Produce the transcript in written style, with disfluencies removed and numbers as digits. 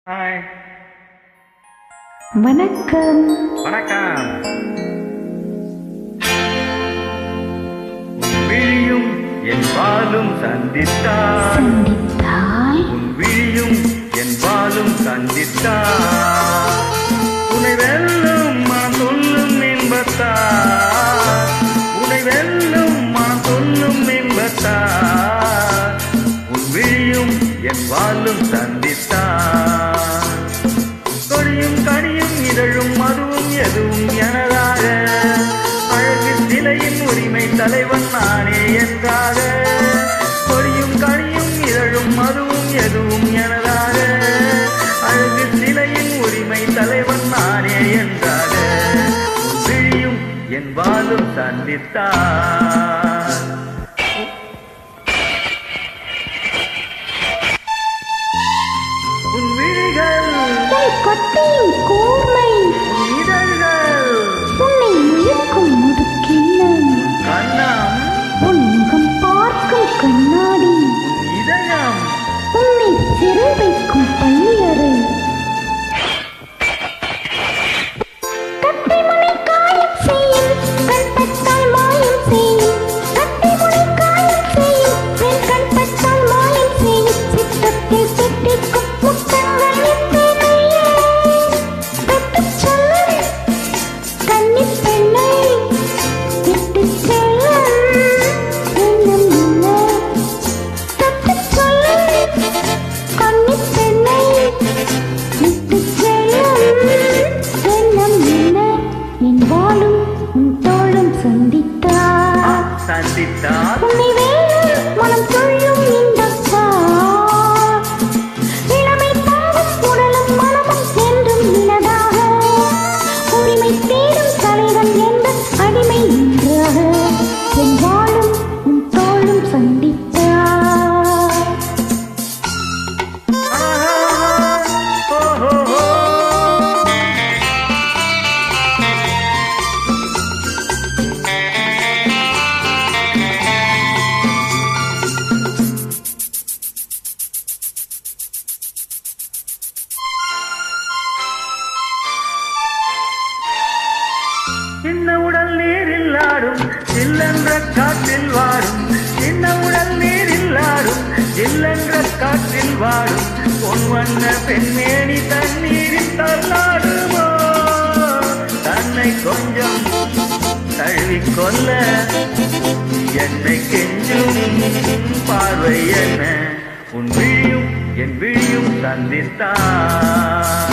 Hi. வணக்கம். வணக்கம். உன் விழியும் என் வாலும் சந்தித்தாய். உன் விழியும் என் வாலும் சந்தித்தாய். உன்னை வெல்லும் மனம் சொல்லும் இன்பத்தாய். உன்னை வெல்லும் மனம் சொல்லும் இன்பத்தாய். உன் விழியும் என் வாலும் சந்தித்தாய். கொடியும் கனியும் இதழும் மதுவும் எதுவும் எனதாக. அழகு சிலையின் உரிமை தலைவன் நானே என்றாக. கொடியும் கனியும் இதழும் மதுவும் எதுவும் எனதாக. அழகு சிலையின் உரிமை தலைவன் நானே என்றாக. விழியும் என் வாலும் சந்தித்தார். உன் விழிகள் கொட்டின் கூர்மை, இதழ்கள் உன்னை இழுக்கும் முதுக்கிண்ணம், கண்ணம் உன் முகம் பார்க்கும் கண்ணாடி, உன் இதயம் உன்னை சிறை வைக்கும் பள்ளியறை. கத்திமுனை காயம் செய்யும் கண்பட்டால் மாயம் செய்யும். கத்திமுனை காயம் செய்யும் என் கண்பட்டால் மாயம் செய்யும். சித்தத்தில் திட்டிக்கும் முத்தங்கள் எத்தனையே விட்டுச் செல்லும் கன்னிப் பெண்ணை விட்டுச் செல்லும் எண்ணம் இல்லை. தப்பிச் சொல்லும் கன்னிப் பெண்ணை விட்டுச் செல்லும் எண்ணம் இல்லை. என் வாளும் உன் தோளும் சந்தித்தார். சந்தித்தார். உன்னை வேணும் மனம் சொல்லும் இன்பத்தார். இளமை தாவும் உடலும் மனமும் என்றும் இனதாக. உரிமை தேடும் தலைவன் என்ற அடிமை என்றாக. என் வாளும் உன் தோளும் சந்தித்தார். ஓஹோ. சின்ன உடல் நீரில் ஆடும் சில்லென்ற காற்றில் வாடும். சின்ன உடல் நீரில் ஆடும் சில்லென்ற காற்றில் வாடும். பொன் வண்ண பெண்மேனி தண்ணீரில் தள்ளாடுமோ. தன்னை கொஞ்சம் தழுவிக்கொள்ள என்னை கெஞ்சும் பார்வை என்ன. உன் விழியும் என் விழியும் சந்தித்தார்.